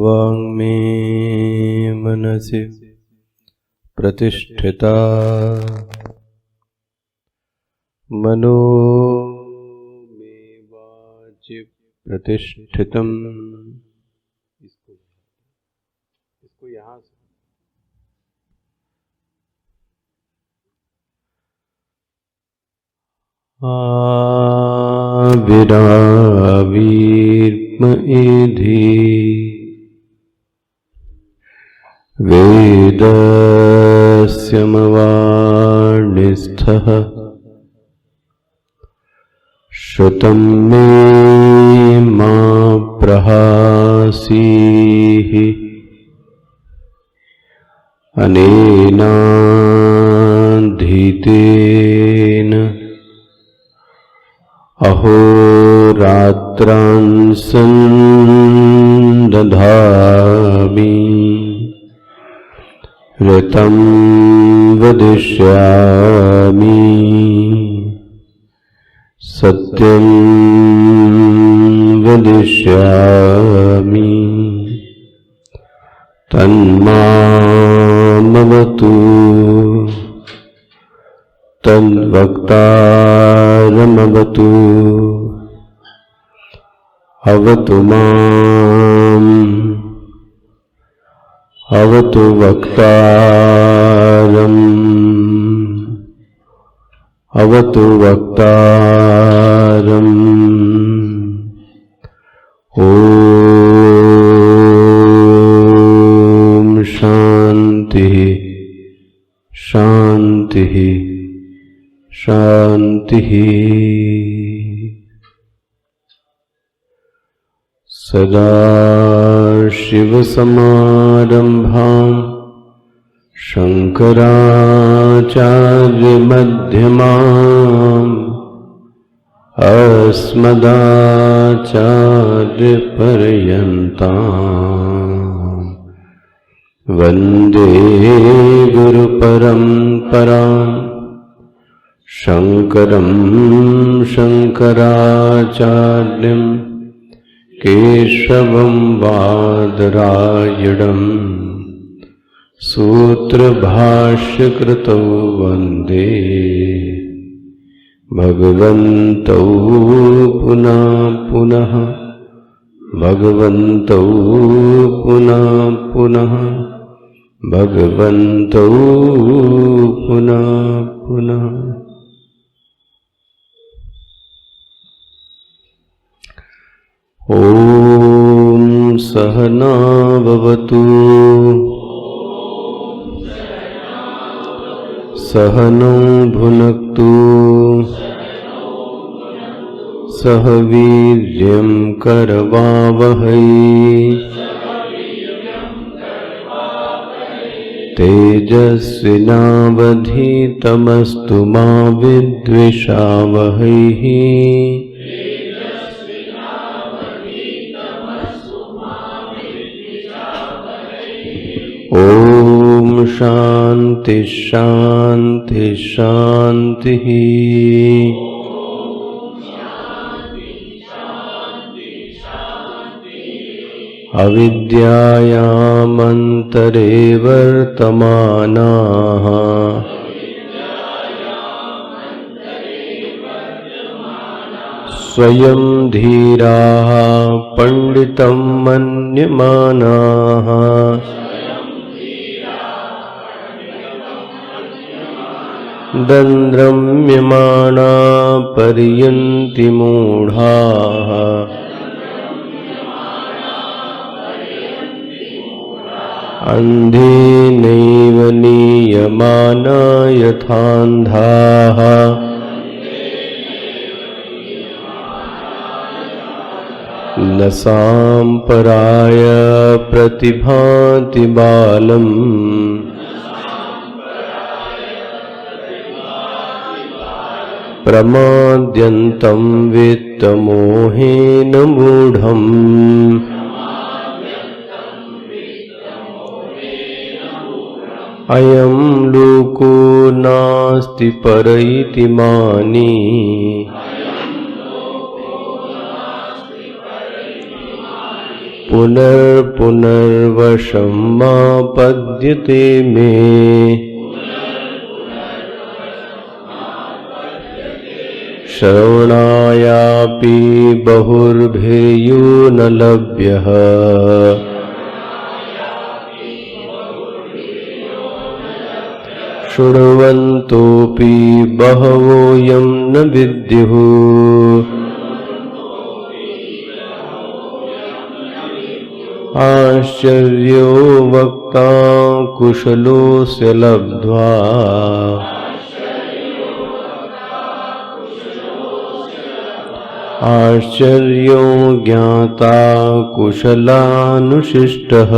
वाङ्मे मनसि प्रतिष्ठिता मनो मे वाचि प्रतिष्ठितम्। इसको यहाँ से विरावीर्म एधि वेदस्यमवाणिस्थः श्रुतं मे मा प्रहासीः अनेनाधीतेन अहोरात्रान् सन्दधामि ऋतं वदिष्यामि सत्यं वदिष्यामि तन्मामवतु तद्वक्तारमवतु अवतु माम् अवतु वक्तारम् अवतु वक्तारम्। ॐ शान्तिः शान्तिः शान्तिः। सदाशिवसमारम्भां शङ्कराचार्यमध्यमाम् अस्मदाचार्यपर्यन्तां वन्दे गुरुपरम्पराम् शङ्करं शङ्कराचार्यं केशवं बादरायणं सूत्रभाष्यकृतौ वन्दे भगवन्तौ पुनः पुनः भगवन्तौ पुनः पुनः भगवन्तौ पुनः पुनः। ॐ सहना भवतु सहनौ भुनक्तु सह वीर्यं करवावहै तेजस्विनावधीतमस्तु मा विद्विषावहैः। ॐ शान्ति शान्ति शान्तिः। अविद्यायामन्तरे वर्तमानाः स्वयं धीराः पंडितं मन्यमानाः दन्द्रम्यमाणा पर्यन्ति मूढाः अन्धेनैव नीयमाना यथान्धाः न साम्पराय प्रतिभाति बालम् प्रमाद्यन्तं वित्तमोहेन मूढम् अयं लोको नास्ति पर इति मानी पुनर्पुनर्वशं मापद्यते मे श्रवणायापि बहुर्भिर्यो न लभ्यः शृण्वन्तोऽपि बहवो यं न विद्युः आश्चर्यो वक्ता कुशलोऽस्य लब्ध्वा आश्चर्यो ज्ञाता कुशलानुशिष्टः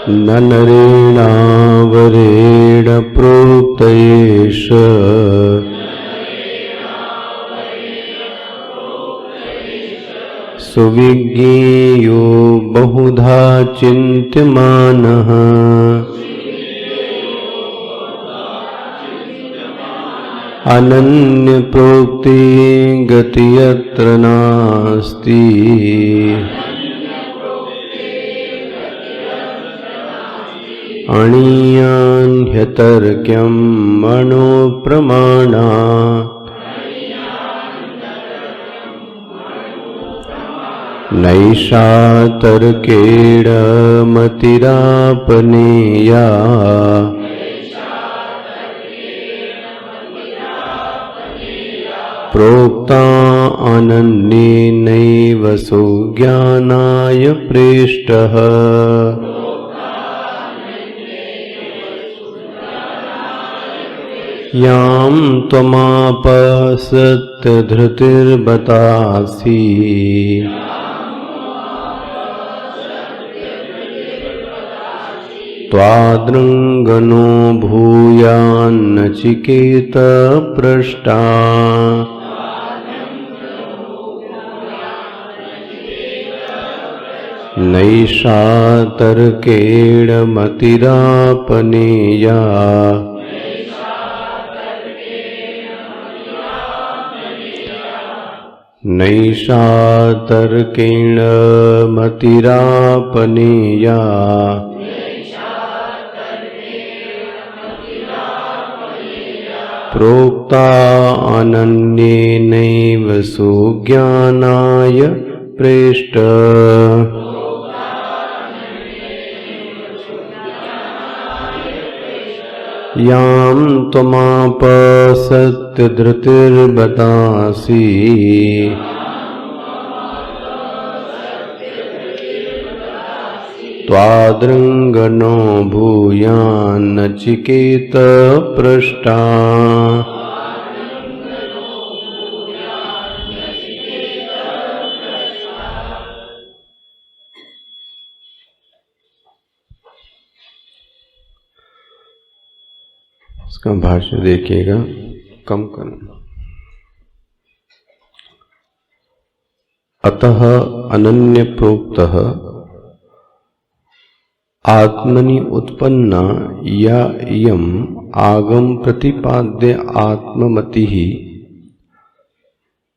न नरेणावरेण प्रोक्त एष सुविज्ञेयो बहुधा चिन्त्यमानः अनन्यप्रोक्ते गति यत्र नास्ति अणीयान्यतर्क्यं मनोप्रमाणात् नैषा तर्केण मतिरापनेया प्रोक्ता अनन्येनैव सुज्ञानाय प्रेष्टः यां त्वमापसत्यधृतिर्बतासि त्वादृङ्गनो भूयान्नचिकेत पृष्टा नैषा तर्केण मतिरापनेया नैषा तर्केण मतिरापनेया प्रोक्ता अनन्येनैव सुज्ञानाय प्रेष्ट यां त्वमापसत्यधृतिर्बतासि त्वादृङ्गनो भूयान्नचिकेत पृष्टा इसका भाष्य देखिएगा, कम करना। अतः अनन्य प्रोक्तः आत्मनि उत्पन्ना या इयं आगम प्रतिपाद्य आत्ममतिः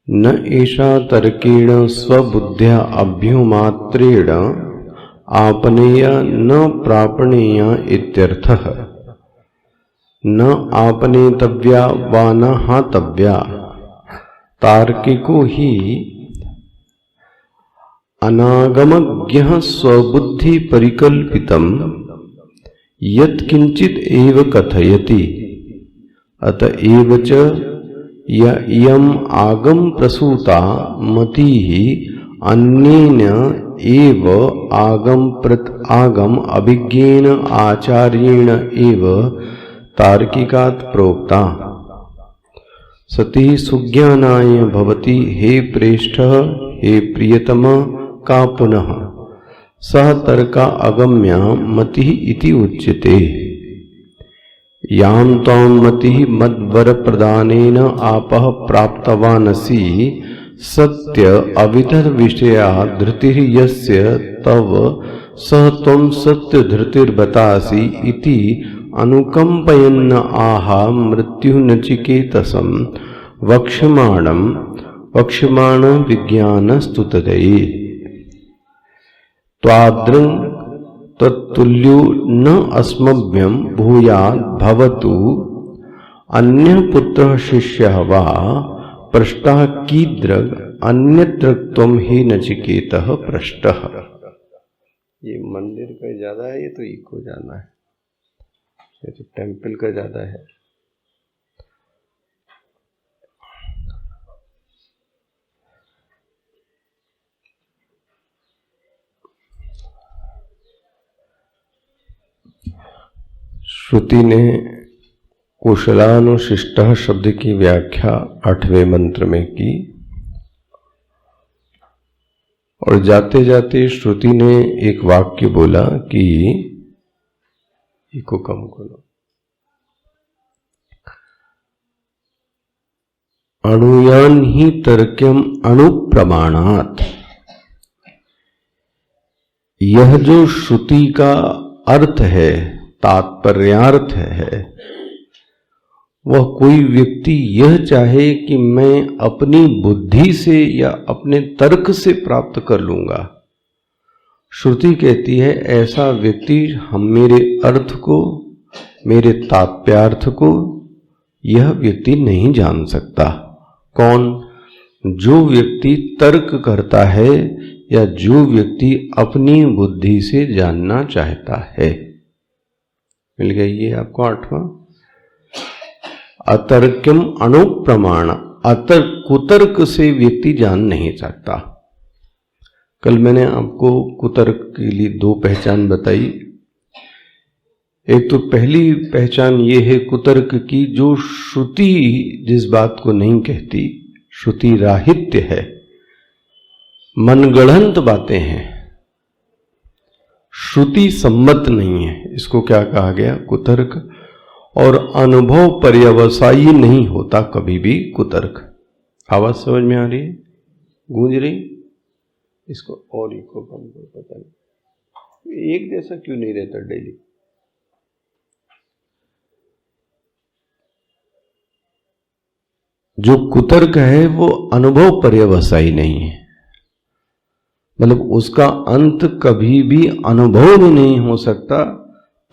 न एषा तर्केण स्वबुद्ध्या अभ्युमात्रेण आपनेया न प्रापणेया इत्यर्थः। न आपनेतव्या वा न हातव्या। तार्किको ही अनागमज्ञः स्वबुद्धि परिकल्पितं यत्किंचित् एव कथयति। अतएव च इयम् आगम प्रसूता मतिः अन्येन एव आगम अभिज्ञेन आचार्येण एव तार्किकात् प्रोक्ता सती सुज्ञानाय भवति हे प्रेष्ठ हे प्रियतम का पुनः सह तर्का अगम्या मति इति उच्यते। यां त्वां मति मद्वर प्रदानेन आपः प्राप्तवानसि सत्य अवितथ विषया धृतिर्यस्य तव सह त्वं सत्य धृतिर्बतासि इति अनुकंपयन्न आहा मृत्यु नचिकेतसं वक्ष्यमाण विज्ञानस्तुतये। त्वादृङ् तत्तुल्यो न अस्मभ्यं भूयात् भवतु अन्यपुत्रः शिष्यः वा पृष्टः कीदृग् अन्यत्र त्वं हि नचिकेतः पृष्टः। ये मंदिर का ज्यादा है, ये तो इको जाना है, ये तो टेम्पल का ज्यादा है। श्रुति ने कुशलानुशिष्टः शब्द की व्याख्या 8वें मंत्र में की और जाते जाते श्रुति ने एक वाक्य बोला कि इको कम करो, अणुयान ही तर्क्यम अणुप्रमाणात्। यह जो श्रुति का अर्थ है, तात्पर्यार्थ है, वह कोई व्यक्ति यह चाहे कि मैं अपनी बुद्धि से या अपने तर्क से प्राप्त कर लूंगा। श्रुति कहती है ऐसा व्यक्ति हम मेरे अर्थ को, मेरे तात्पर्यार्थ को यह व्यक्ति नहीं जान सकता। कौन? जो व्यक्ति तर्क करता है या जो व्यक्ति अपनी बुद्धि से जानना चाहता है। मिल गई ये आपको 8वां। अतर्क्यम अणुप्रमाण, कुतर्क से व्यक्ति जान नहीं सकता। कल मैंने आपको कुतर्क के लिए 2 पहचान बताई। एक तो पहली पहचान ये है कुतर्क की, जो श्रुति जिस बात को नहीं कहती, श्रुति राहित्य है, मनगढ़ंत बातें हैं, श्रुति सम्मत नहीं है, इसको क्या कहा गया? कुतर्क। और अनुभव पर्यवसायी नहीं होता कभी भी कुतर्क। आवाज समझ में आ रही है? गूंज रही? इसको और इको कम कर, पता नहीं एक जैसा क्यों नहीं रहता डेली। जो कुतर्क है वो अनुभव पर्यवसायी नहीं है, मतलब उसका अंत कभी भी अनुभव में नहीं हो सकता।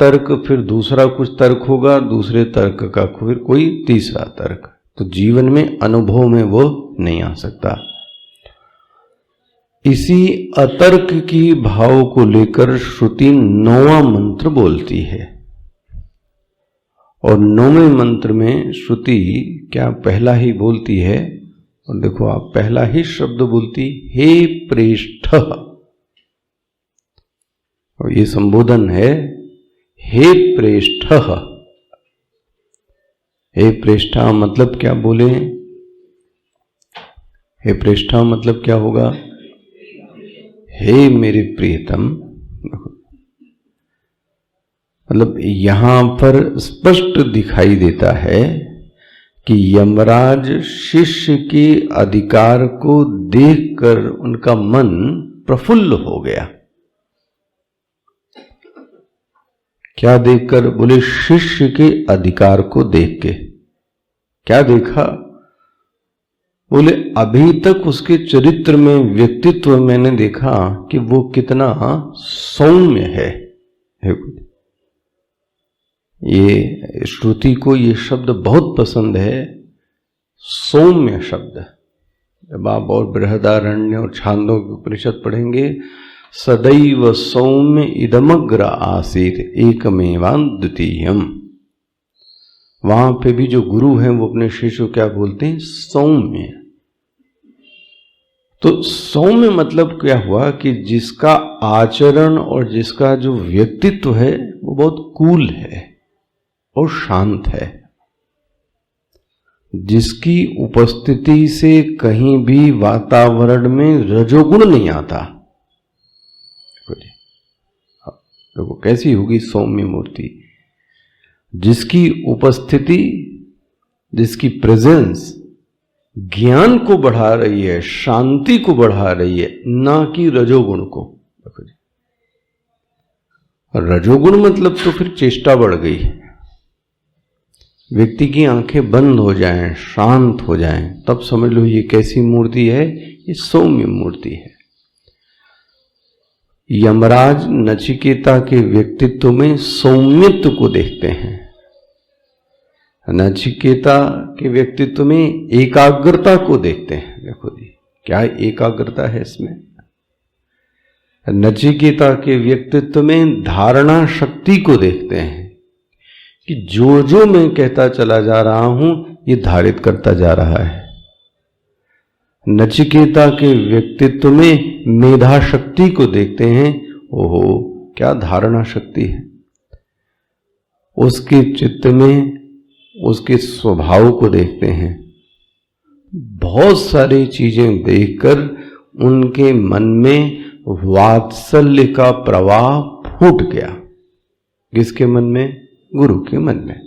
तर्क, फिर दूसरा कुछ तर्क होगा, दूसरे तर्क का फिर कोई तीसरा तर्क, तो जीवन में अनुभव में वो नहीं आ सकता। इसी अतर्क की भाव को लेकर श्रुति 9वां मंत्र बोलती है। और 9वें मंत्र में श्रुति क्या पहला ही बोलती है, और देखो आप, पहला ही शब्द बोलती हे प्रेष्ठ, और ये संबोधन है हे प्रेष्ठ। हे प्रेष्ठा मतलब क्या बोले? हे प्रेष्ठा मतलब क्या होगा? हे मेरे प्रियतम। मतलब यहां पर स्पष्ट दिखाई देता है कि यमराज शिष्य के अधिकार को देखकर उनका मन प्रफुल्ल हो गया। क्या देखकर? बोले शिष्य के अधिकार को देख के। क्या देखा? बोले अभी तक उसके चरित्र में, व्यक्तित्व मैंने देखा कि वो कितना सौम्य है। ये श्रुति को ये शब्द बहुत पसंद है, सौम्य शब्द। जब आप और बृहदारण्य और छांदोग्य उपनिषद पढ़ेंगे, सदैव सौम्य इदमग्र आसीत एकमेवाद्वितीयम्। वहां पे भी जो गुरु हैं वो अपने शिष्य को क्या बोलते हैं? सौम्य। तो सौम्य मतलब क्या हुआ कि जिसका आचरण और जिसका जो व्यक्तित्व है वो बहुत कूल है और शांत है, जिसकी उपस्थिति से कहीं भी वातावरण में रजोगुण नहीं आता। देखो कैसी होगी सौम्य मूर्ति, जिसकी उपस्थिति, जिसकी प्रेजेंस ज्ञान को बढ़ा रही है, शांति को बढ़ा रही है, ना कि रजोगुण को। देखो जी, रजोगुण मतलब तो फिर चेष्टा बढ़ गई, व्यक्ति की आंखें बंद हो जाएं, शांत हो जाएं, तब समझ लो ये कैसी मूर्ति है, ये सौम्य मूर्ति है। यमराज नचिकेता के व्यक्तित्व में सौम्यत्व को देखते हैं, नचिकेता के व्यक्तित्व में एकाग्रता को देखते हैं। देखो जी क्या एकाग्रता है इसमें। नचिकेता के व्यक्तित्व में धारणा शक्ति को देखते हैं कि जो जो मैं कहता चला जा रहा हूं ये धारित करता जा रहा है। नचिकेता के व्यक्तित्व में मेधा शक्ति को देखते हैं, ओहो क्या धारणा शक्ति है। उसके चित्त में उसके स्वभाव को देखते हैं। बहुत सारी चीजें देखकर उनके मन में वात्सल्य का प्रवाह फूट गया। किसके मन में? गुरु के मन में।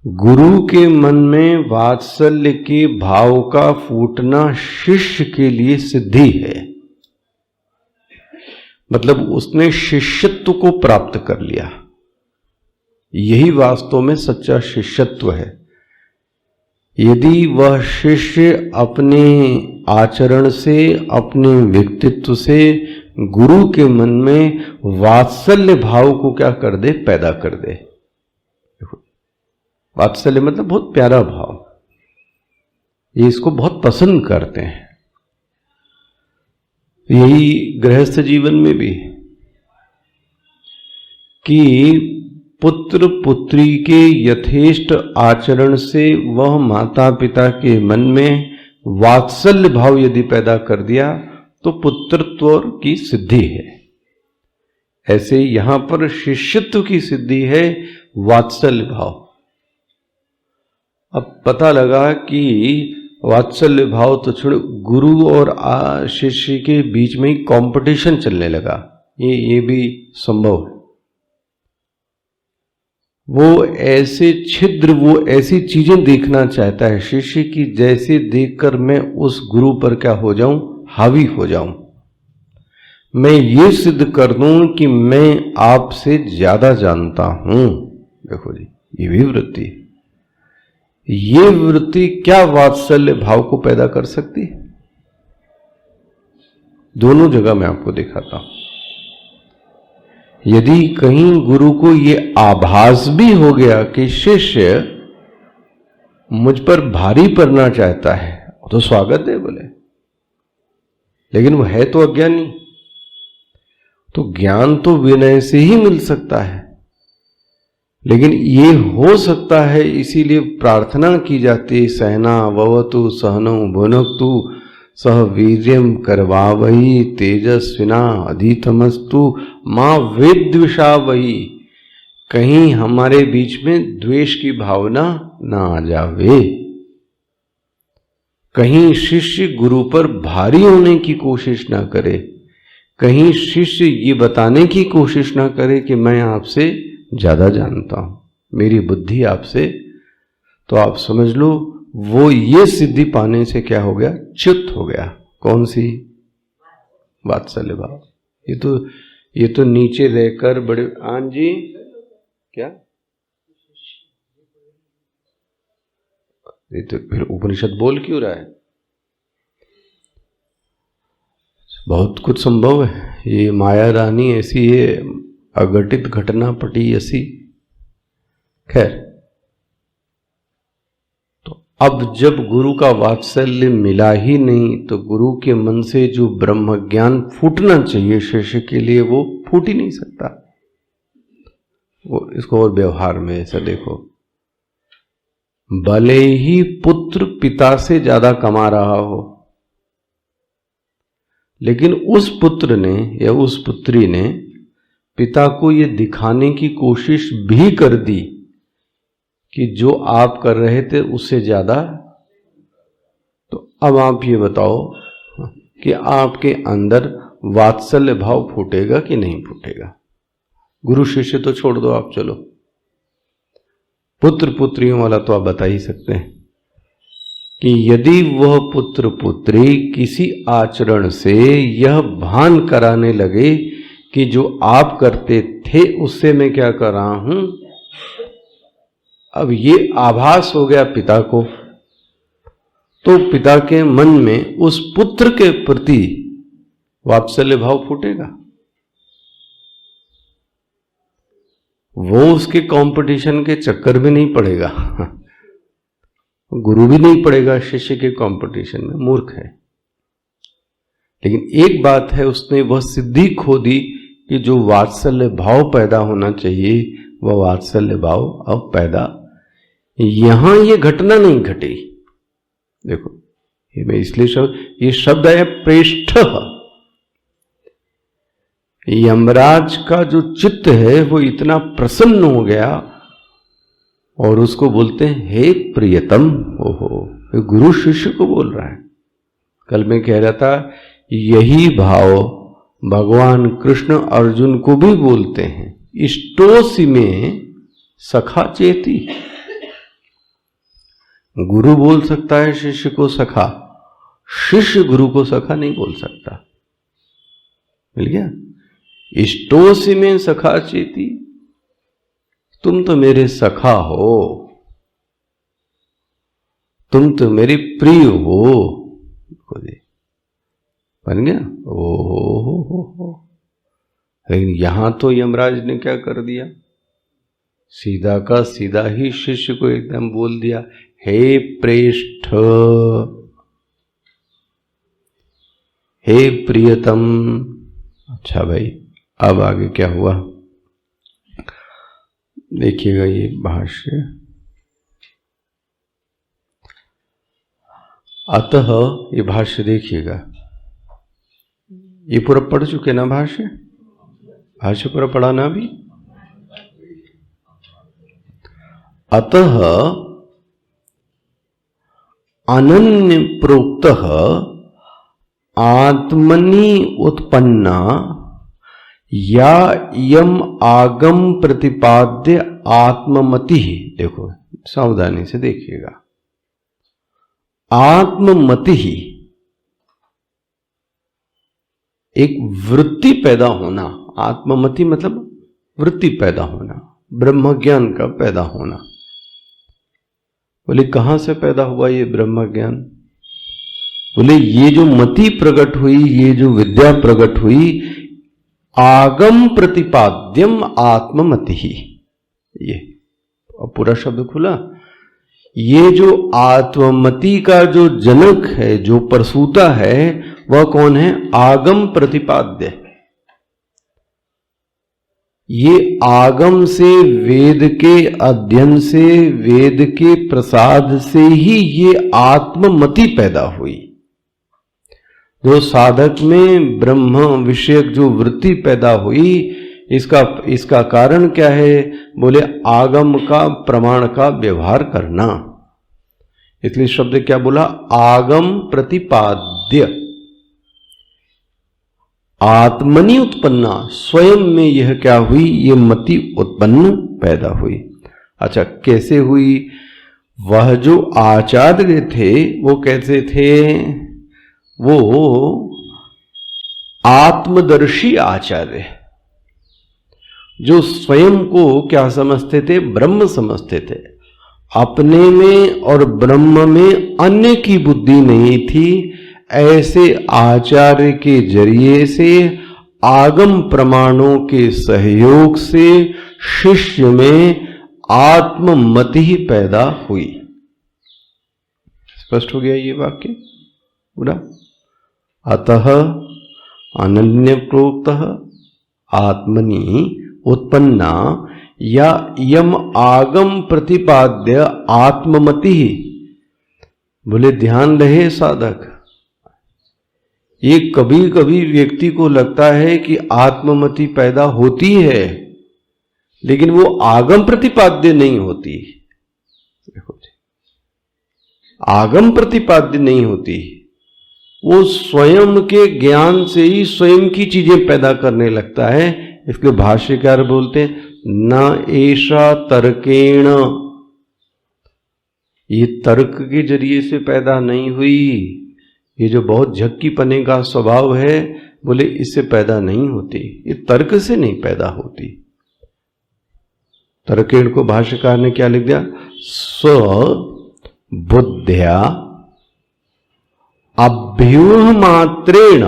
गुरु के मन में वात्सल्य के भाव का फूटना शिष्य के लिए सिद्धि है, मतलब उसने शिष्यत्व को प्राप्त कर लिया। यही वास्तव में सच्चा शिष्यत्व है। यदि वह शिष्य अपने आचरण से, अपने व्यक्तित्व से गुरु के मन में वात्सल्य भाव को क्या कर दे, पैदा कर दे। वात्सल्य मतलब बहुत प्यारा भाव, ये इसको बहुत पसंद करते हैं। यही गृहस्थ जीवन में भी कि पुत्र पुत्री के यथेष्ट आचरण से वह माता पिता के मन में वात्सल्य भाव यदि पैदा कर दिया तो पुत्रत्व की सिद्धि है। ऐसे यहां पर शिष्यत्व की सिद्धि है वात्सल्य भाव। अब पता लगा कि वात्सल्य भाव तो छोड़, गुरु और शिष्य के बीच में ही कंपटीशन चलने लगा। ये भी संभव है। वो ऐसे छिद्र, वो ऐसी चीजें देखना चाहता है शिष्य की, जैसे देखकर मैं उस गुरु पर क्या हो जाऊं, हावी हो जाऊं। मैं ये सिद्ध कर दूं कि मैं आपसे ज्यादा जानता हूं। देखो जी ये भी वृत्ति, ये वृत्ति क्या वात्सल्य भाव को पैदा कर सकती है? दोनों जगह मैं आपको दिखाता हूं। यदि कहीं गुरु को ये आभास भी हो गया कि शिष्य मुझ पर भारी पड़ना चाहता है, तो स्वागत है बोले, लेकिन वो है तो अज्ञानी, तो ज्ञान तो विनय से ही मिल सकता है। लेकिन ये हो सकता है, इसीलिए प्रार्थना की जाती है, सहना भवतु सहनौ भुनक्तु सह वीर्यम करवावही तेजस्विना अधितमस्तु मां विद्विषावही। कहीं हमारे बीच में द्वेष की भावना ना आ जावे, कहीं शिष्य गुरु पर भारी होने की कोशिश ना करे, कहीं शिष्य ये बताने की कोशिश ना करे कि मैं आपसे ज्यादा जानता हूं, मेरी बुद्धि आपसे। तो आप समझ लो वो ये सिद्धि पाने से क्या हो गया, च्युत हो गया। कौन सी? वात्सल्य भाव। ये तो नीचे रहकर बड़े आन जी क्या, ये तो फिर उपनिषद बोल क्यों रहा है? बहुत कुछ संभव है। ये माया रानी ऐसी है, अघटित घटना पटी ऐसी। खैर, तो अब जब गुरु का वात्सल्य मिला ही नहीं, तो गुरु के मन से जो ब्रह्म ज्ञान फूटना चाहिए शिष्य के लिए, वो फूट ही नहीं सकता। वो इसको और व्यवहार में ऐसा देखो, भले ही पुत्र पिता से ज्यादा कमा रहा हो, लेकिन उस पुत्र ने या उस पुत्री ने पिता को ये दिखाने की कोशिश भी कर दी कि जो आप कर रहे थे उससे ज्यादा। तो अब आप ये बताओ कि आपके अंदर वात्सल्य भाव फूटेगा कि नहीं फूटेगा? गुरु शिष्य तो छोड़ दो आप, चलो पुत्र पुत्रियों वाला तो आप बता ही सकते हैं कि यदि वह पुत्र पुत्री किसी आचरण से यह भान कराने लगे कि जो आप करते थे उससे मैं क्या कर रहा हूं, अब ये आभास हो गया पिता को, तो पिता के मन में उस पुत्र के प्रति वात्सल्य भाव फूटेगा। वो उसके कंपटीशन के चक्कर में नहीं पड़ेगा, गुरु भी नहीं पड़ेगा शिष्य के कंपटीशन में, मूर्ख है। लेकिन एक बात है, उसने वह सिद्धि खो दी कि जो वात्सल्य भाव पैदा होना चाहिए वह वात्सल्य भाव अब पैदा, यहां ये घटना नहीं घटी। देखो ये मैं इसलिए ये शब्द है प्रेष्ठ। यमराज का जो चित्त है वो इतना प्रसन्न हो गया और उसको बोलते हैं हे प्रियतम। ओहो, गुरु शिष्य को बोल रहा है। कल मैं कह रहा था यही भाव भगवान कृष्ण अर्जुन को भी बोलते हैं, इष्टोसि में सखा चेती। गुरु बोल सकता है शिष्य को सखा, शिष्य गुरु को सखा नहीं बोल सकता। मिल गया? इष्टोसि में सखा चेती, तुम तो मेरे सखा हो, तुम तो मेरे प्रिय हो। बन गया? हो। लेकिन यहां तो यमराज ने क्या कर दिया, सीधा का सीधा ही शिष्य को एकदम बोल दिया हे प्रेष्ठ, हे प्रियतम। अच्छा भाई, अब आगे क्या हुआ देखिएगा ये भाष्य। अतः ये भाष्य देखिएगा, ये पूरा पढ़ चुके ना भाष्य? भाष्य पूरा पढ़ा ना अभी? अतः अनन्य प्रोक्तः आत्मनि उत्पन्ना या यम आगम प्रतिपाद्य आत्ममति। देखो सावधानी से देखिएगा, आत्ममति ही एक वृत्ति पैदा होना। आत्ममति मतलब वृत्ति पैदा होना, ब्रह्म ज्ञान का पैदा होना। बोले कहां से पैदा हुआ ये ब्रह्म ज्ञान? बोले ये जो मति प्रकट हुई, ये जो विद्या प्रकट हुई, आगम प्रतिपाद्यम आत्ममति ही। ये अब पूरा शब्द खुला। ये जो आत्ममति का जो जनक है, जो प्रसूता है, वह कौन है? आगम प्रतिपाद्य। ये आगम से, वेद के अध्ययन से, वेद के प्रसाद से ही ये आत्ममति पैदा हुई। जो साधक में ब्रह्म विषयक जो वृत्ति पैदा हुई, इसका कारण क्या है? बोले आगम का, प्रमाण का व्यवहार करना। इसलिए शब्द क्या बोला? आगम प्रतिपाद्य। आत्मनि उत्पन्ना, स्वयं में यह क्या हुई? ये मति उत्पन्न पैदा हुई। अच्छा, कैसे हुई? वह जो आचार्य थे वो कैसे थे? वो आत्मदर्शी आचार्य, जो स्वयं को क्या समझते थे? ब्रह्म समझते थे। अपने में और ब्रह्म में अन्य की बुद्धि नहीं थी। ऐसे आचार्य के जरिए से, आगम प्रमाणों के सहयोग से शिष्य में आत्ममति ही पैदा हुई। स्पष्ट हो गया ये वाक्य पूरा? अतः अनन्य प्रोक्तः आत्मनि उत्पन्ना या यम आगम प्रतिपाद्य आत्ममति। बोले ध्यान रहे साधक, ये कभी कभी व्यक्ति को लगता है कि आत्ममति पैदा होती है, लेकिन वो आगम प्रतिपाद्य नहीं होती। देखो जी, आगम प्रतिपाद्य नहीं होती, वो स्वयं के ज्ञान से ही स्वयं की चीजें पैदा करने लगता है। इसके भाष्यकार बोलते हैं न ऐसा तर्केण, ये तर्क के जरिए से पैदा नहीं हुई, ये जो बहुत झक्की पने का स्वभाव है, बोले इससे पैदा नहीं होती, ये तर्क से नहीं पैदा होती। तर्केण को भाष्यकार ने क्या लिख दिया, स्व बुद्ध्या अभ्यूह मात्रेण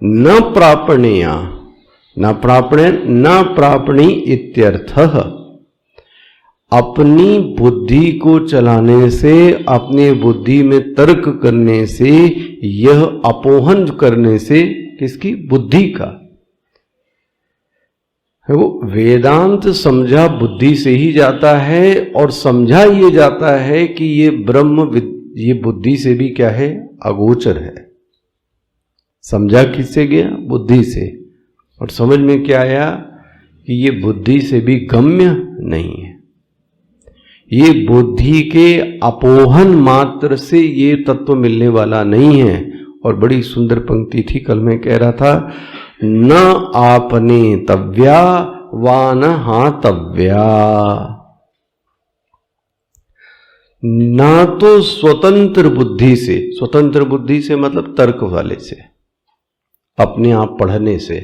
न प्रापणेया, न प्रापणे न प्रापणी इत्यर्थः। अपनी बुद्धि को चलाने से, अपनी बुद्धि में तर्क करने से, यह अपोहन करने से, किसकी, बुद्धि का, वो वेदांत समझा बुद्धि से ही जाता है, और समझा ये जाता है कि ये ब्रह्म ये बुद्धि से भी क्या है, अगोचर है। समझा किससे गया, बुद्धि से, और समझ में क्या आया कि ये बुद्धि से भी गम्य नहीं है, ये बुद्धि के अपोहन मात्र से ये तत्व मिलने वाला नहीं है। और बड़ी सुंदर पंक्ति थी, कल मैं कह रहा था, न आपने तव्या वा न हातव्या, ना तो स्वतंत्र बुद्धि से, स्वतंत्र बुद्धि से मतलब तर्क वाले से, अपने आप पढ़ने से,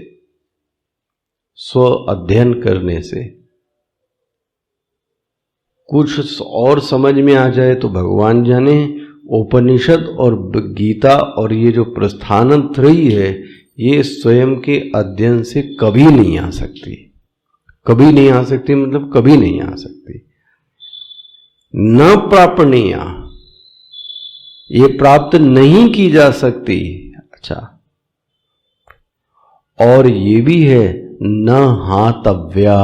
स्व अध्ययन करने से, कुछ और समझ में आ जाए तो भगवान जाने, उपनिषद और गीता और ये जो प्रस्थानत्रयी है, ये स्वयं के अध्ययन से कभी नहीं आ सकती, कभी नहीं आ सकती, मतलब कभी नहीं आ सकती। न प्रापणीय, ये प्राप्त नहीं की जा सकती। अच्छा, और ये भी है न हातव्या,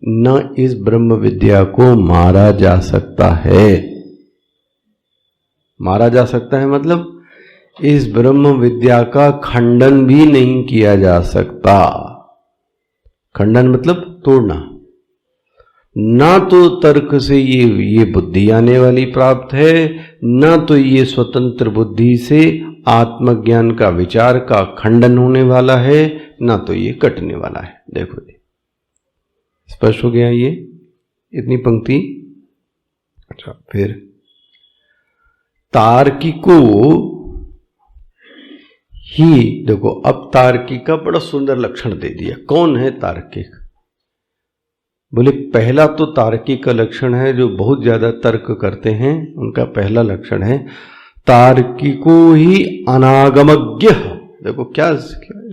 न इस ब्रह्म विद्या को मारा जा सकता है। मारा जा सकता है मतलब इस ब्रह्म विद्या का खंडन भी नहीं किया जा सकता। खंडन मतलब तोड़ना। ना तो तर्क से ये बुद्धि आने वाली प्राप्त है, ना तो ये स्वतंत्र बुद्धि से आत्मज्ञान का विचार का खंडन होने वाला है, ना तो ये कटने वाला है। देखो जी, स्पष्ट हो गया ये इतनी पंक्ति। अच्छा, फिर तार्किको ही, देखो अब तार्किक का बड़ा सुंदर लक्षण दे दिया। कौन है तार्किक? बोले पहला तो तार्किक का लक्षण है, जो बहुत ज्यादा तर्क करते हैं, उनका पहला लक्षण है तार्किको ही अनागमज्ञ। देखो क्या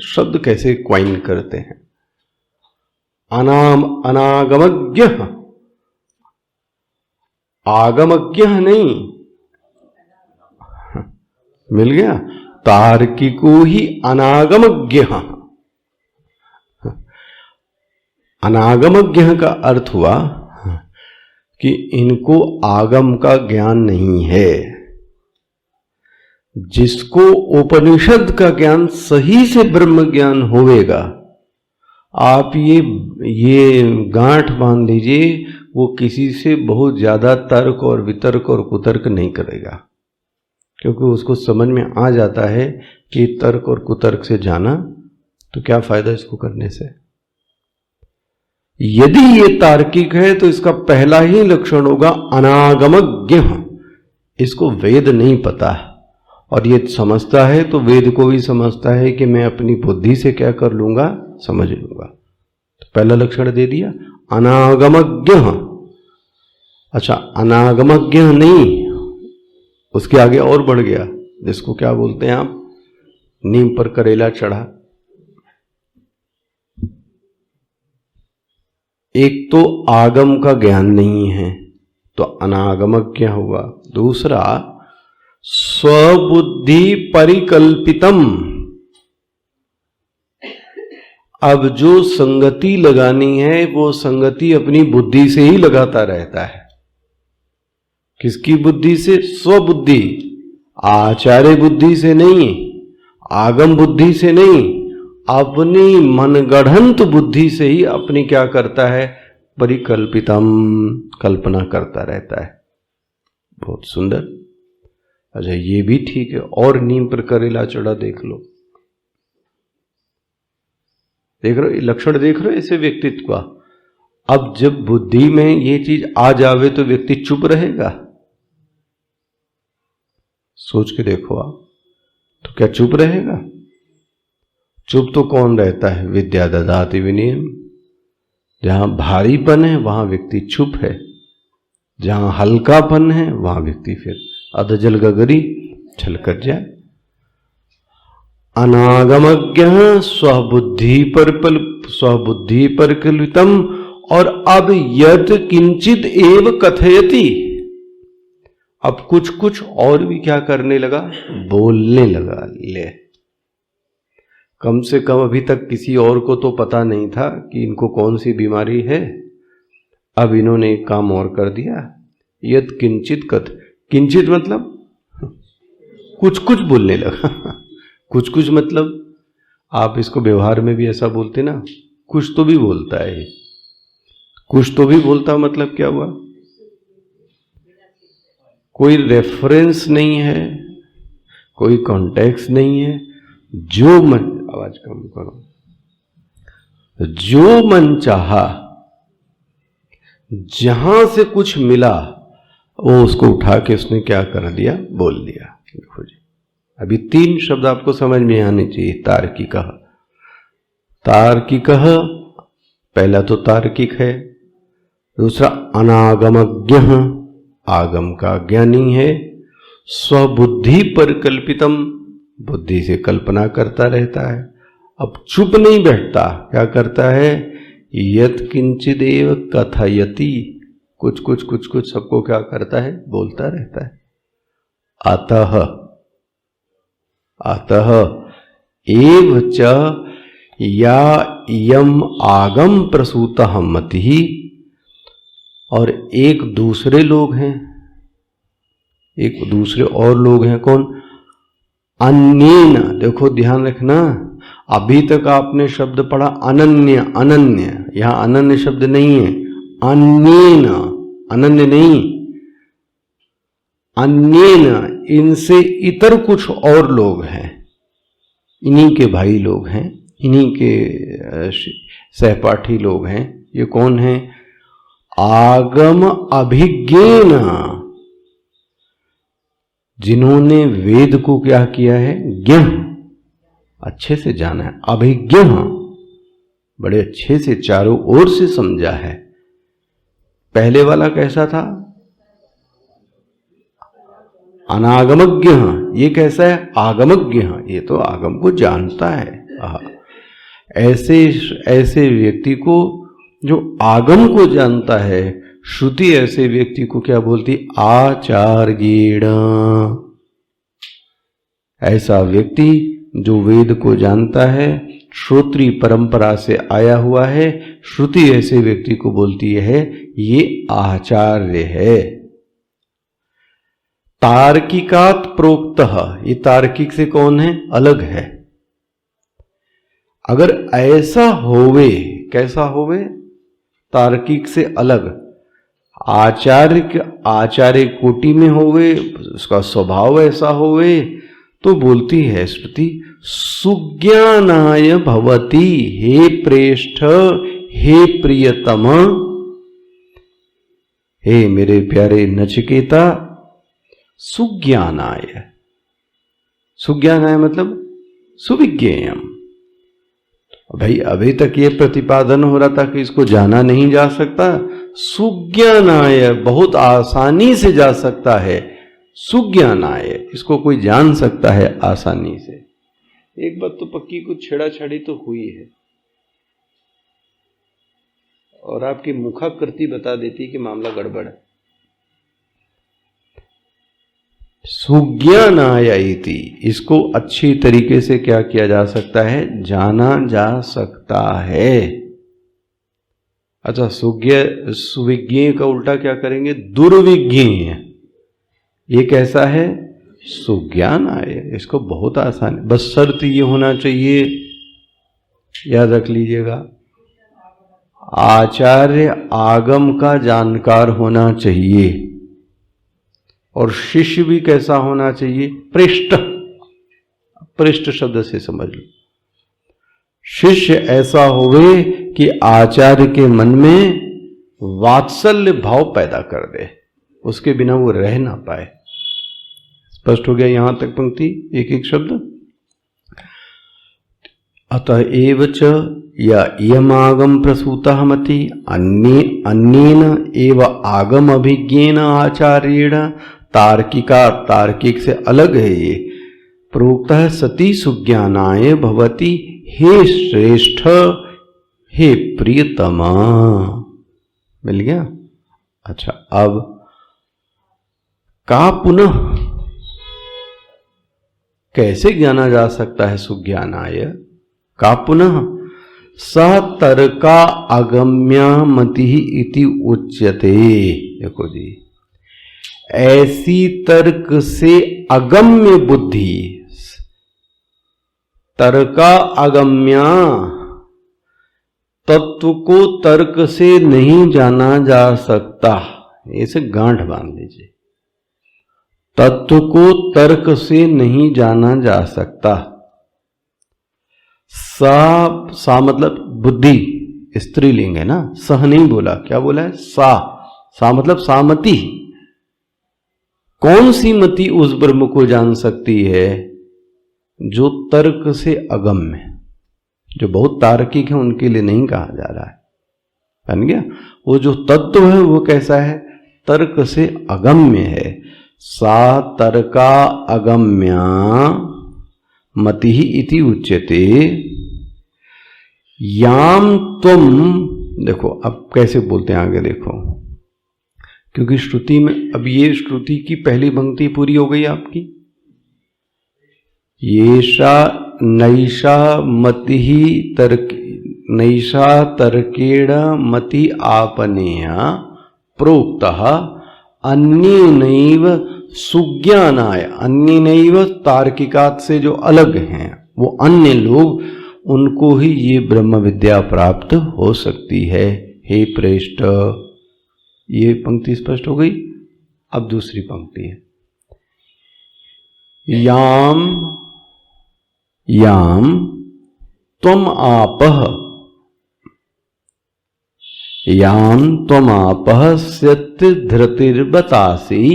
शब्द कैसे क्वाइन करते हैं, अनागमज्ञ, आगमज्ञ नहीं, मिल गया। तार्किको ही अनागमज्ञ। अनागमज्ञ का अर्थ हुआ कि इनको आगम का ज्ञान नहीं है। जिसको उपनिषद का ज्ञान सही से ब्रह्म ज्ञान होवेगा, आप ये गांठ बांध लीजिए, वो किसी से बहुत ज्यादा तर्क और वितर्क और कुतर्क नहीं करेगा, क्योंकि उसको समझ में आ जाता है कि तर्क और कुतर्क से जाना तो क्या फायदा इसको करने से। यदि ये तार्किक है तो इसका पहला ही लक्षण होगा अनागमज्ञ। इसको वेद नहीं पता है, और ये समझता है तो वेद को भी समझता है कि मैं अपनी बुद्धि से क्या कर लूंगा, समझ लूंगा। तो पहला लक्षण दे दिया अनागमज्ञ। अच्छा, अनागमज्ञ नहीं, उसके आगे और बढ़ गया, जिसको क्या बोलते हैं आप, नीम पर करेला चढ़ा। एक तो आगम का ज्ञान नहीं है तो अनागमज्ञ हुआ। दूसरा स्वबुद्धि परिकल्पितम। अब जो संगति लगानी है वो संगति अपनी बुद्धि से ही लगाता रहता है। किसकी बुद्धि से? स्वबुद्धि। आचार्य बुद्धि से नहीं, आगम बुद्धि से नहीं, अपनी मनगढ़ंत बुद्धि से ही अपनी क्या करता है, परिकल्पितम, कल्पना करता रहता है। बहुत सुंदर। अच्छा ये भी ठीक है। और नीम पर करेला चढ़ा देख लो, देख रहे हो लक्षण, देख रहे हो ऐसे व्यक्तित्व का। अब जब बुद्धि में ये चीज आ जावे तो व्यक्ति चुप रहेगा? सोच के देखो आप, तो क्या चुप रहेगा? चुप तो कौन रहता है? विद्या ददाति विनयम। जहां भारीपन है वहां व्यक्ति चुप है, जहां हल्कापन है वहां व्यक्ति फिर अधजल गगरी छल कर जाए। अनागमज्ञ स्वबुद्धि परिकल्पितम, और अब यत किंचित एव कथयति, अब कुछ कुछ और भी क्या करने लगा, बोलने लगा। ले, कम से कम अभी तक किसी और को तो पता नहीं था कि इनको कौन सी बीमारी है, अब इन्होंने एक काम और कर दिया, यत किंचित कथ, किंचित मतलब कुछ कुछ बोलने लगा। कुछ कुछ मतलब आप इसको व्यवहार में भी ऐसा बोलते ना, कुछ तो भी बोलता है, कुछ तो भी बोलता, मतलब क्या हुआ, कोई रेफरेंस नहीं है, कोई कॉन्टेक्स्ट नहीं है, जो मन, आवाज कम करो, जो मन चाहा, जहां से कुछ मिला वो उसको उठा के उसने क्या कर दिया, बोल दिया। देखो जी, अभी 3 शब्द आपको समझ में आने चाहिए। तार्किकः, तार्किकः पहला तो तार्किक है, दूसरा अनागमज्ञः, आगम का ज्ञानी है, स्वबुद्धि परिकल्पितम, बुद्धि से कल्पना करता रहता है। अब चुप नहीं बैठता, क्या करता है, यत् किंचिदेव कथयति, कुछ कुछ कुछ कुछ सबको क्या करता है, बोलता रहता है। अतः अतः एव च या यम आगम प्रसूतः मतिः, और एक दूसरे लोग हैं, एक दूसरे और लोग हैं, कौन, अन्येन। देखो ध्यान रखना, अभी तक आपने शब्द पढ़ा अनन्य, अनन्य, यहां अनन्य शब्द नहीं है, अन्येन, अनन्य नहीं, अन्येन, इनसे इतर कुछ और लोग हैं, इन्हीं के भाई लोग हैं, इन्हीं के सहपाठी लोग हैं। ये कौन है, आगम अभिज्ञेन, जिन्होंने वेद को क्या किया है, ज्ञ, अच्छे से जाना है, अभिज्ञ, बड़े अच्छे से चारों ओर से समझा है। पहले वाला कैसा था, अनागमज्ञ, ये कैसा है, आगमज्ञ, ये तो आगम को जानता है। ऐसे व्यक्ति को जो आगम को जानता है, श्रुति ऐसे व्यक्ति को क्या बोलती, आचार्येण। ऐसा व्यक्ति जो वेद को जानता है, श्रोत्रीय परंपरा से आया हुआ है, श्रुति ऐसे व्यक्ति को बोलती है ये आचार्य है। तार्किकात प्रोक्तः, ये तार्किक से कौन है, अलग है। अगर ऐसा होवे, कैसा होवे, तार्किक से अलग, आचार्य कोटि में होवे, उसका स्वभाव ऐसा होवे, तो बोलती है श्रुति, सुज्ञानाय भवति, हे प्रेष्ठ, हे प्रियतम, हे मेरे प्यारे नचिकेता, सुज्ञानाय, सुज्ञानाय मतलब सुविज्ञेयम। भाई अभी तक ये प्रतिपादन हो रहा था कि इसको जाना नहीं जा सकता, सुज्ञानाय बहुत आसानी से जा सकता है, सुज्ञानाय इसको कोई जान सकता है आसानी से। एक बात तो पक्की, कुछ छेड़ाछाड़ी तो हुई है, और आपकी मुखाकृति बता देती कि मामला गड़बड़ है। सुज्ञानाय इति, इसको अच्छी तरीके से क्या किया जा सकता है, जाना जा सकता है। अच्छा, सुविज्ञेय का उल्टा क्या करेंगे, दुर्विज्ञेय। ये कैसा है, सुज्ञान आए। इसको बहुत आसान है, बस शर्त ये होना चाहिए, याद रख लीजिएगा, आचार्य आगम का जानकार होना चाहिए और शिष्य भी कैसा होना चाहिए, पृष्ठ। पृष्ठ शब्द से समझ लो, शिष्य ऐसा होवे कि आचार्य के मन में वात्सल्य भाव पैदा कर दे, उसके बिना वो रह ना पाए। स्पष्ट हो गया यहां तक पंक्ति, एक एक शब्द। अतएव च या इयमागम प्रसूतः मति अन्येन एव आगम अभिज्ञेन आचार्येण, तार्किका, तार्किक से अलग है ये, प्रोक्तः सती सुज्ञानाय भवति हे श्रेष्ठ हे प्रियतमा। मिल गया। अच्छा, अब का पुनः कैसे जाना जा सकता है सुज्ञानाय, का पुनः स तर्का अगम्या मति इति उच्यते। देखो जी, ऐसी तर्क से अगम्य बुद्धि, तर्का अगम्या, तत्व को तर्क से नहीं जाना जा सकता, इसे गांठ बांध लीजिए, तत्व को तर्क से नहीं जाना जा सकता। सा मतलब बुद्धि, स्त्रीलिंग है ना, सह नहीं बोला, क्या बोला है, सा मतलब सामति। कौन सी मति उस ब्रह्म को जान सकती है जो तर्क से अगम्य, जो बहुत तार्किक है उनके लिए नहीं कहा जा रहा है, बन गया। वो जो तत्व है वो कैसा है, तर्क से अगम्य है। सा तर्का अगम्या मति इति उच्यते याम तुम। देखो अब कैसे बोलते हैं आगे देखो, क्योंकि श्रुति में, अब ये श्रुति की पहली पंक्ति पूरी हो गई आपकी, येषा नैषा मति तर्क, नैषा तर्केण मति आपनेया प्रोक्तः अन्येनैव सुज्ञानाय। अन्येनैव तार्किकात से जो अलग हैं, वो अन्य लोग, उनको ही ये ब्रह्म विद्या प्राप्त हो सकती है। हे प्रेष्ठ, ये पंक्ति स्पष्ट हो गई। अब दूसरी पंक्ति है, याम याम त्वम आपः, याम त्वम आपः सत्य धृतिर्बतासी।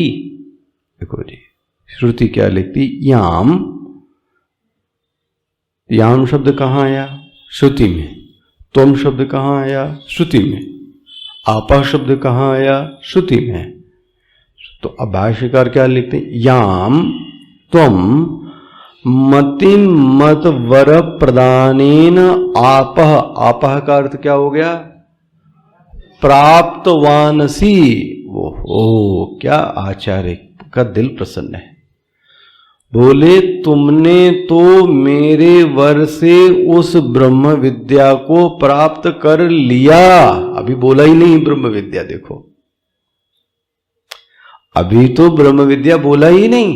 देखो जी, श्रुति क्या लिखती, याम, याम शब्द कहां आया, श्रुति में। त्वम शब्द कहां आया, श्रुति में। आपा शब्द कहां आया, श्रुति में। तो अब भाष्यकार क्या लिखते हैं, याम त्वम मतिम मत वर प्रदानेन आपः। आपः का अर्थ क्या हो गया, प्राप्तवानसी। वो क्या आचार्य का दिल प्रसन्न है। बोले तुमने तो मेरे वर से उस ब्रह्म विद्या को प्राप्त कर लिया। अभी बोला ही नहीं ब्रह्म विद्या, देखो अभी तो ब्रह्म विद्या बोला ही नहीं,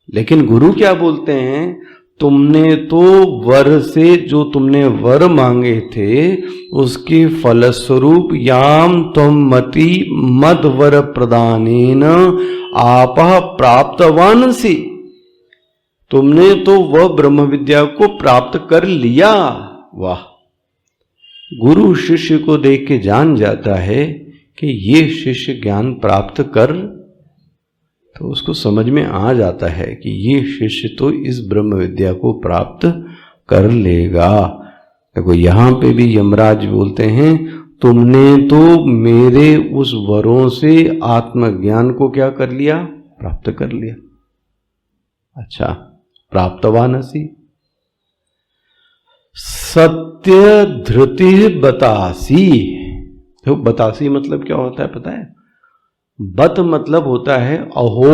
लेकिन गुरु क्या बोलते हैं, तुमने तो वर से जो तुमने वर मांगे थे उसके फलस्वरूप याम तुम मति मद वर प्रदानेन आपः प्राप्तवानसी, तुमने तो वह ब्रह्म विद्या को प्राप्त कर लिया। वाह, गुरु शिष्य को देख के जान जाता है कि ये शिष्य ज्ञान प्राप्त कर, तो उसको समझ में आ जाता है कि ये शिष्य तो इस ब्रह्म विद्या को प्राप्त कर लेगा। देखो यहां पे भी यमराज बोलते हैं, तुमने तो मेरे उस वरों से आत्मज्ञान को क्या कर लिया, प्राप्त कर लिया। अच्छा, प्राप्तवानसी। सत्य धृति बतासी। तो बतासी मतलब क्या होता है पता है, बत मतलब होता है अहो।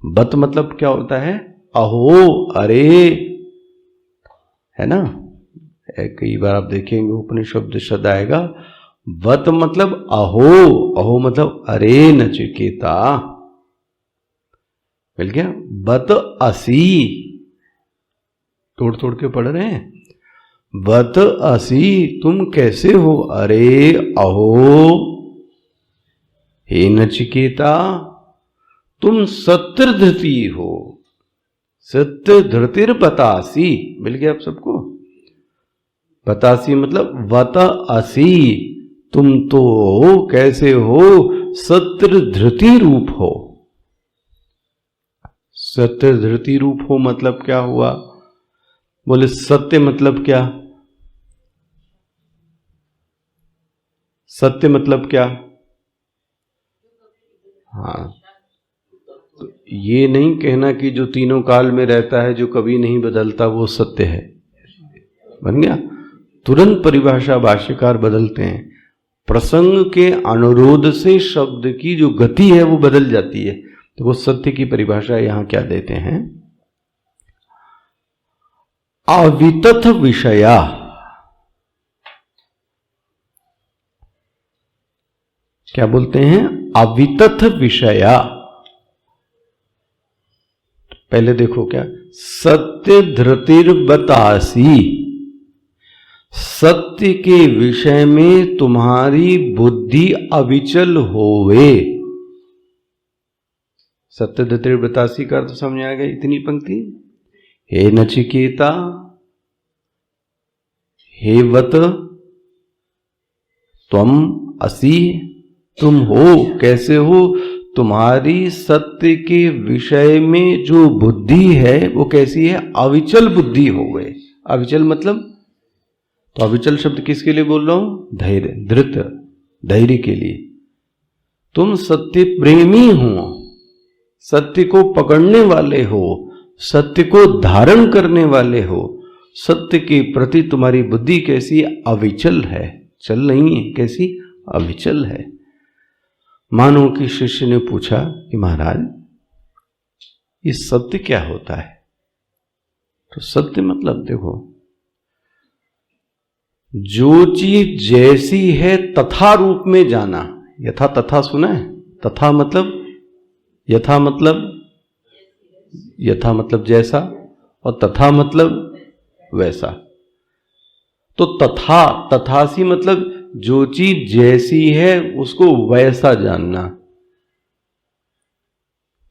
बत मतलब क्या होता है, अहो, अरे, है ना। कई बार आप देखेंगे उपनिषद शब्द आएगा, बत मतलब अहो, अहो मतलब अरे नचिकेता, मिल गया। बत असी, तोड़ तोड़ के पढ़ रहे हैं। बत असी, तुम कैसे हो? अरे अहो हे नचिकेता, तुम सत्य धृति हो। सत्य धृतिर बतासी, मिल गया आप सबको। बतासी मतलब वत असी, तुम तो कैसे हो? सत्य धृति रूप हो। सत्य धृति रूप हो मतलब क्या हुआ? बोले सत्य मतलब क्या? सत्य मतलब क्या? हाँ, तो ये नहीं कहना कि जो तीनों काल में रहता है, जो कभी नहीं बदलता, वो सत्य है। बन गया। तुरंत परिभाषा भाष्यकार बदलते हैं। प्रसंग के अनुरोध से शब्द की जो गति है वो बदल जाती है। तो वो सत्य की परिभाषा यहां क्या देते हैं? अवितथ विषया। क्या बोलते हैं? अवितथ विषया। पहले देखो क्या, सत्य धृतिर बतासी, सत्य के विषय में तुम्हारी बुद्धि अविचल होवे। सत्य धृतिर बतासी का अर्थ समझ आ गया इतनी पंक्ति। हे नचिकेता, हे वत त्वम असी, तुम हो, कैसे हो? तुम्हारी सत्य के विषय में जो बुद्धि है वो कैसी है? अविचल बुद्धि हो गए। अविचल मतलब, तो अविचल शब्द किसके लिए बोल रहा हूं? धैर्य, धृत, धैर्य के लिए। तुम सत्य प्रेमी हो, सत्य को पकड़ने वाले हो, सत्य को धारण करने वाले हो। सत्य के प्रति तुम्हारी बुद्धि कैसी? अविचल है, चल नहीं है। कैसी? अविचल है। मानो कि शिष्य ने पूछा कि महाराज ये सत्य क्या होता है? तो सत्य मतलब देखो, जो चीज जैसी है तथा रूप में जाना। यथा तथा सुना है? तथा मतलब, यथा मतलब, यथा मतलब जैसा, और तथा मतलब वैसा। तो तथा, तथासी मतलब जो चीज जैसी है उसको वैसा जानना।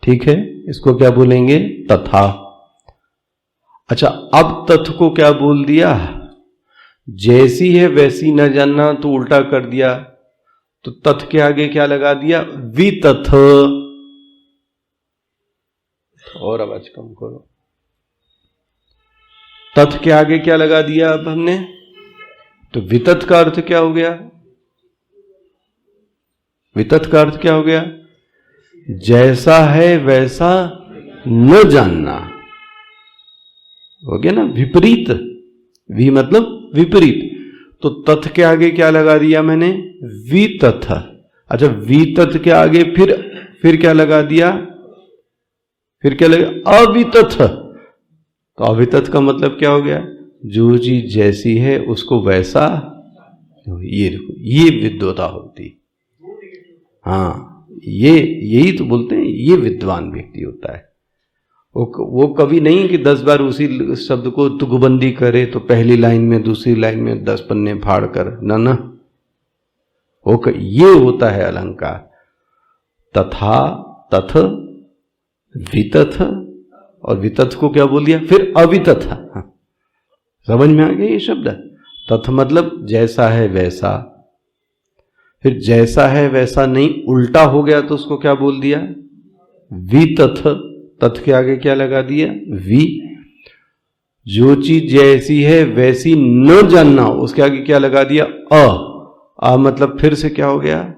ठीक है, इसको क्या बोलेंगे? तथा। अच्छा, अब तथ को क्या बोल दिया? जैसी है वैसी न जानना, तो उल्टा कर दिया। तो तथ के आगे क्या लगा दिया? वितथ। और आवाज कम करो। तथ के आगे क्या लगा दिया अब हमने? तो वितथ का अर्थ क्या हो गया? वितथ का अर्थ क्या हो गया? जैसा है वैसा न जानना। हो गया ना? विपरीत। वि मतलब विपरीत। तो तथ के आगे क्या लगा दिया मैंने? वितथ। अच्छा, वितथ के आगे फिर क्या लगा दिया? फिर क्या लगा? अवितथ। तो अवितथ का मतलब क्या हो गया? जो चीज जैसी है उसको वैसा। ये देखो, ये विद्वता होती। हाँ, यही तो बोलते हैं, ये विद्वान व्यक्ति होता है। वो कभी नहीं कि 10 बार उसी शब्द को तुकबंदी करे, तो पहली लाइन में दूसरी लाइन में 10 पन्ने फाड़ कर, ना। ये होता है अलंकार। तथा, तथ, वितथ, और वितथ को क्या बोल दिया? फिर अवितथ। समझ में आ गया ये शब्द? तथ मतलब जैसा है वैसा। फिर जैसा है वैसा नहीं, उल्टा हो गया तो उसको क्या बोल दिया? वितथ। तथ के आगे क्या लगा दिया? वि। जो चीज जैसी है वैसी न जानना, उसके आगे क्या लगा दिया? अ मतलब फिर से क्या हो गया?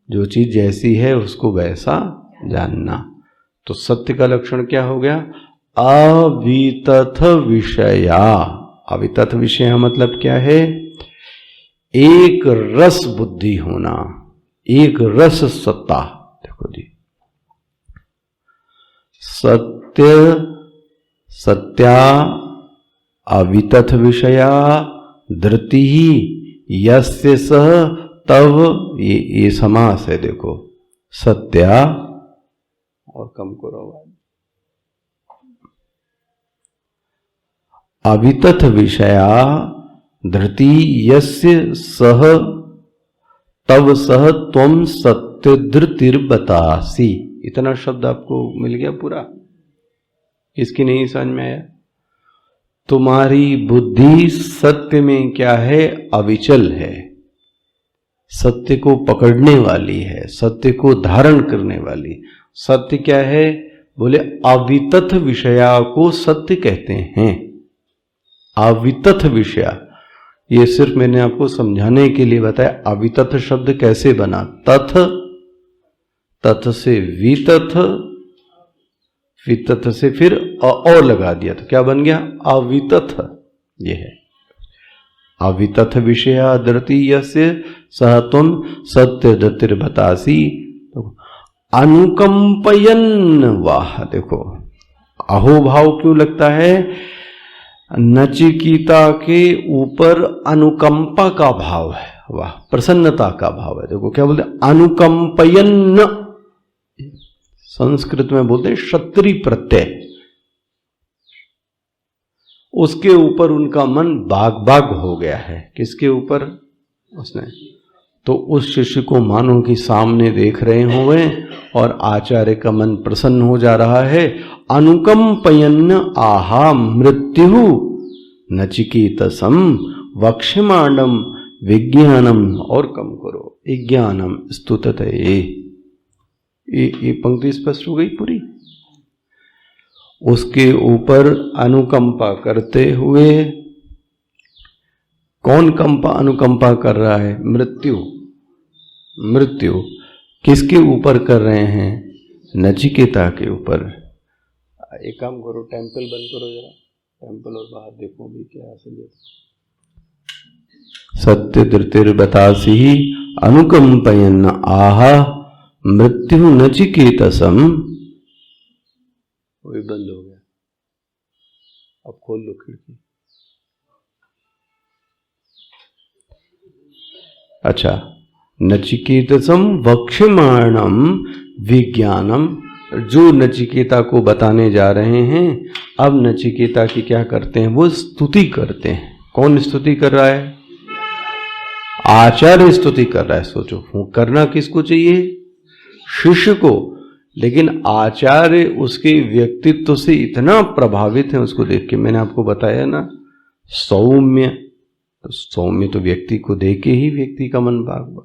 जो चीज जैसी है उसको वैसा जानना। तो सत्य का लक्षण क्या हो गया? अवितथ विषया। अवितथ विषय मतलब क्या है? एक रस बुद्धि होना, एक रस सत्ता। देखो जी, सत्य, सत्या, अवितथ विषया, धृति यस्य सह तव। ये समास है। देखो, सत्या, और कम करो, अवितथ विषया धृति यस्य सह तव सह त्वम सत्य धृतिर्बतासी। इतना शब्द आपको मिल गया पूरा? इसकी नहीं समझ में आया? तुम्हारी बुद्धि सत्य में क्या है? अविचल है, सत्य को पकड़ने वाली है, सत्य को धारण करने वाली। सत्य क्या है? बोले अवितथ विषया को सत्य कहते हैं। अवितथ विषया, ये सिर्फ मैंने आपको समझाने के लिए बताया। अवितथ शब्द कैसे बना? तथ, तथ से वितथ, वितथ से फिर और लगा दिया तो क्या बन गया? अवितथ। ये है अवितथ विषया धृति यस्य सह तुम सत्य धृतिर्बतासी। अनुकंपयन, वाह देखो अहोभाव क्यों लगता है? नचिकेता के ऊपर अनुकंपा का भाव है, वाह, प्रसन्नता का भाव है। देखो क्या बोलते? अनुकंपयन, संस्कृत में बोलते क्षत्रिय प्रत्यय। उसके ऊपर उनका मन बाग बाग हो गया है। किसके ऊपर? उसने तो उस शिष्य को मानो कि सामने देख रहे होंगे और आचार्य का मन प्रसन्न हो जा रहा है। अनुकंपयन आहा मृत्यु नचिकेतसम वक्ष्यमाणम विज्ञानम, और कम करो, विज्ञानम स्तुतते। ये पंक्ति स्पष्ट हो गई पूरी। उसके ऊपर अनुकंपा करते हुए, कौन अनुकंपा कर रहा है? मृत्यु। मृत्यु किसके ऊपर कर रहे हैं? नचिकेता के ऊपर। एक काम करो, टेंपल बंद करो जरा, टेंपल और बाहर देखो भी क्या असलियत। सत्य धृतिर्बतासी अनुकंपयन आहा मृत्यु नचिकेतसम। वही बंद हो गया, अब खोल लो खिड़की। अच्छा, नचिकेतसम वक्ष्यमाणम विज्ञानम, जो नचिकेता को बताने जा रहे हैं। अब नचिकेता की क्या करते हैं? वो स्तुति करते हैं। कौन स्तुति कर रहा है? आचार्य स्तुति कर रहा है। सोचो, करना किसको चाहिए? शिष्य को। लेकिन आचार्य उसके व्यक्तित्व से इतना प्रभावित है, उसको देख के। मैंने आपको बताया ना, सौम्य, तो सौम्य तो व्यक्ति को देख के ही व्यक्ति का मन भाग हुआ।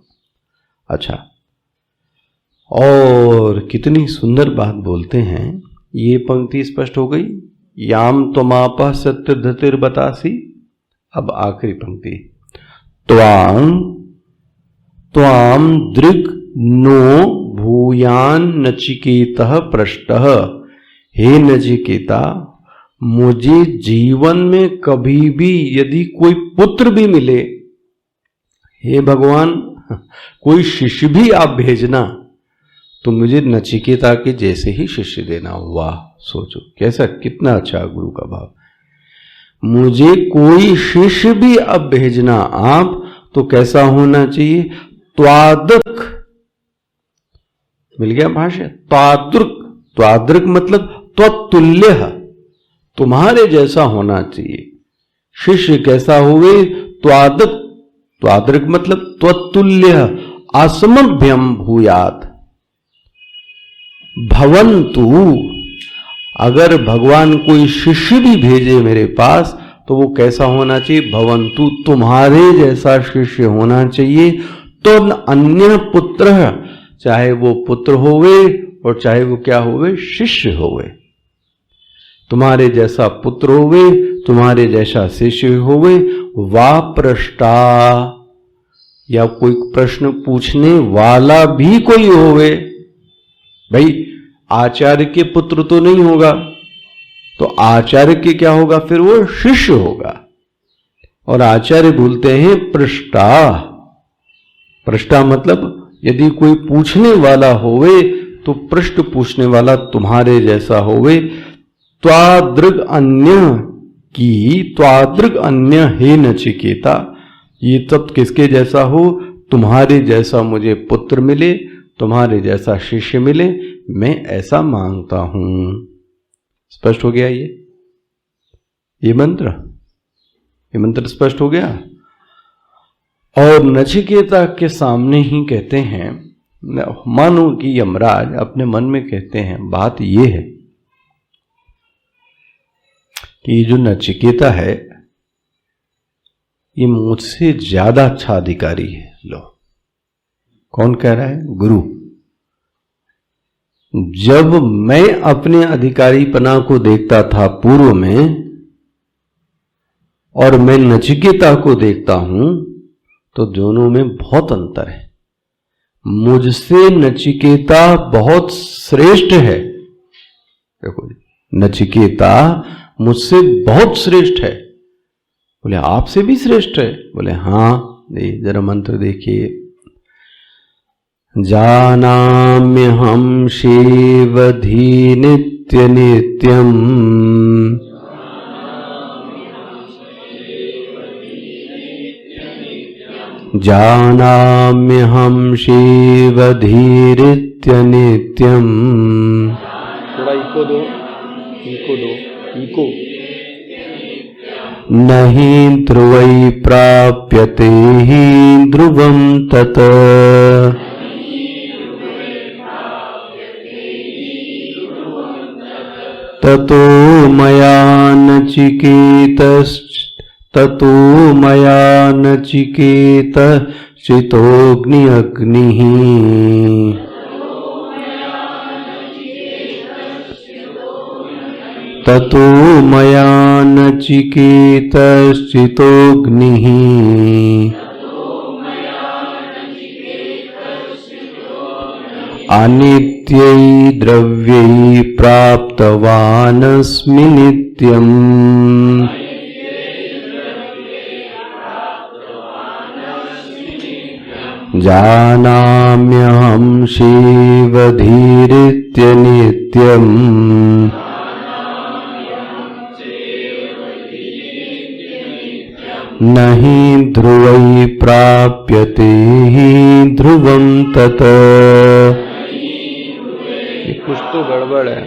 अच्छा, और कितनी सुंदर बात बोलते हैं। ये पंक्ति स्पष्ट हो गई। याम त्वमापः सत्य धृतिर्बतासी। अब आखिरी पंक्ति, त्वां त्वां दृक् नो भूयान नचिकेतः पृष्टः। हे नचिकेता, मुझे जीवन में कभी भी यदि कोई पुत्र भी मिले, हे भगवान कोई शिष्य भी आप भेजना, तो मुझे नचिकेता के जैसे ही शिष्य देना। वाह, सोचो कैसा, कितना अच्छा गुरु का भाव। मुझे कोई शिष्य भी अब भेजना आप, तो कैसा होना चाहिए? त्वादृक्, मिल गया भाष्य। त्वादृक्, त्वादृक् मतलब त्वतुल्य, तुम्हारे जैसा होना चाहिए। शिष्य कैसा हुए? त्वादृक्, त्वादृक् मतलब त्वतुल्य असमभ्यम भूयात् भवन्तु। अगर भगवान कोई शिष्य भी भेजे मेरे पास, तो वो कैसा होना चाहिए? भवन्तु, तुम्हारे जैसा शिष्य होना चाहिए। तो अन्य पुत्र, चाहे वो पुत्र होवे और चाहे वो क्या होवे? शिष्य होवे। तुम्हारे जैसा पुत्र होवे, तुम्हारे जैसा शिष्य होवे। वा पृष्ठा, या कोई प्रश्न पूछने वाला भी कोई होवे। भाई आचार्य के पुत्र तो नहीं होगा, तो आचार्य के क्या होगा? फिर वो शिष्य होगा। और आचार्य बोलते हैं पृष्ठा। पृष्ठा मतलब यदि कोई पूछने वाला होवे, तो पृष्ठ पूछने वाला तुम्हारे जैसा होवे। त्वादृग अन्य की, त्वादृग अन्य हे नचिकेता, ये तब किसके जैसा हो? तुम्हारे जैसा मुझे पुत्र मिले, तुम्हारे जैसा शिष्य मिले, मैं ऐसा मांगता हूं। स्पष्ट हो गया ये मंत्र। ये मंत्र स्पष्ट हो गया। और नचिकेता के सामने ही कहते हैं, मानो कि यमराज अपने मन में कहते हैं, बात ये है कि ये जो नचिकेता है ये मुझसे ज्यादा अच्छा अधिकारी है। लो, कौन कह रहा है? गुरु। जब मैं अपने अधिकारीपना को देखता था पूर्व में और मैं नचिकेता को देखता हूं तो दोनों में बहुत अंतर है। मुझसे नचिकेता बहुत श्रेष्ठ है। देखो, नचिकेता मुझसे बहुत श्रेष्ठ है। बोले आपसे भी श्रेष्ठ है? बोले हाँ। जरा मंत्र देखिए। जानाम्यहं शिवधी नित्य नित्यम जानाम्यहं शिवधीरित्य नित्यम। थोड़ा इको दो, इको दो, इको। नहीं ध्रुवै प्राप्यते हि ध्रुवं तत् ततो मया नचिकेतः चितोऽग्नि अग्निः। ततो मया नचिकेतश्चितोऽग्निः। अनित्यै द्रव्यै प्राप्तवानस्मि नित्यम्। जानाम्यहं शिवधीरित्य नित्यम्। नहीं ध्रुवै प्राप्यते हि ध्रुवं तत्। कुछ तो गड़बड़ है।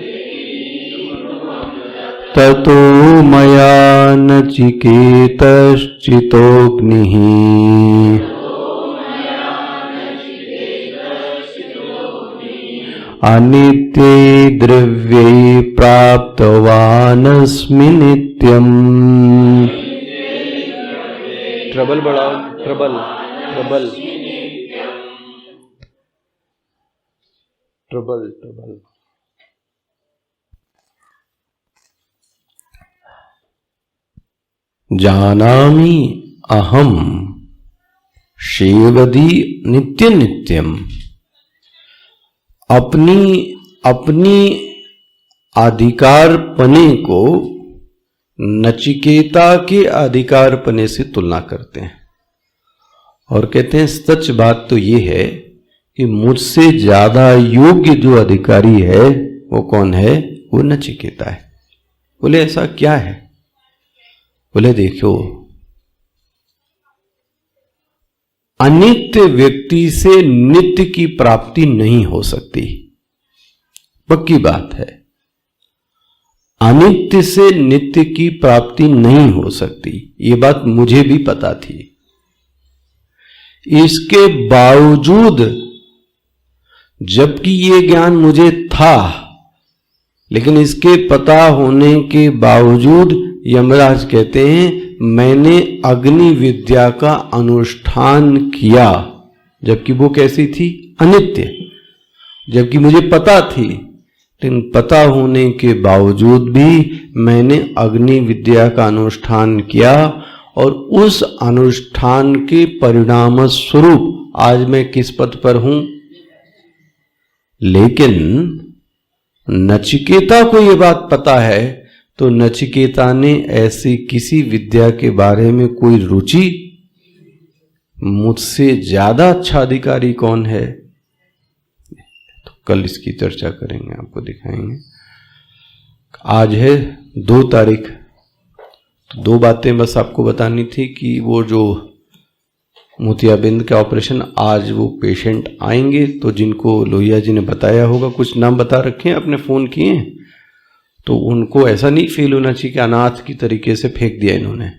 ततो मया नचिकेतश्चितोऽग्निः। अनित्यै द्रव्यै प्राप्तवानस्मि नित्यम्। ट्रबल बढ़ाओ, ट्रबल ट्रबल ट्रबल ट्रबल। जानामि अहम शिवधी नित्य नित्यम। अपनी अधिकारपने को नचिकेता के अधिकारपने से तुलना करते हैं और कहते हैं सच बात तो ये है कि मुझसे ज्यादा योग्य जो अधिकारी है वो कौन है? वो नचिकेता है। बोले ऐसा क्या है? बोले देखो, अनित्य व्यक्ति से नित्य की प्राप्ति नहीं हो सकती, पक्की बात है। अनित्य से नित्य की प्राप्ति नहीं हो सकती, ये बात मुझे भी पता थी। इसके बावजूद, जबकि ये ज्ञान मुझे था, लेकिन इसके पता होने के बावजूद यमराज कहते हैं मैंने अग्नि विद्या का अनुष्ठान किया, जबकि वो कैसी थी? अनित्य। जबकि मुझे पता थी, लेकिन पता होने के बावजूद भी मैंने अग्नि विद्या का अनुष्ठान किया और उस अनुष्ठान के परिणाम स्वरूप आज मैं किस पद पर हूं? लेकिन नचिकेता को यह बात पता है, तो नचिकेता ने ऐसी किसी विद्या के बारे में कोई रुचि, मुझसे ज्यादा अच्छा अधिकारी कौन है? तो कल इसकी चर्चा करेंगे, आपको दिखाएंगे। आज है 2 तारीख। तो 2 बातें बस आपको बतानी थी कि वो जो मोतियाबिंद का ऑपरेशन, आज वो पेशेंट आएंगे, तो जिनको लोहिया जी ने बताया होगा, कुछ नाम बता रखे हैं, अपने फोन किए, तो उनको ऐसा नहीं फील होना चाहिए कि अनाथ की तरीके से फेंक दिया इन्होंने।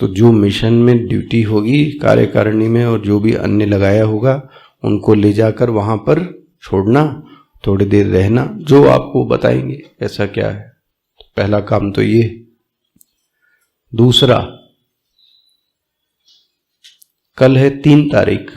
तो जो मिशन में ड्यूटी होगी कार्यकारिणी में और जो भी अन्य लगाया होगा उनको ले जाकर वहां पर छोड़ना, थोड़ी देर रहना, जो आपको बताएंगे ऐसा क्या है। पहला काम तो ये। दूसरा, कल है 3 तारीख,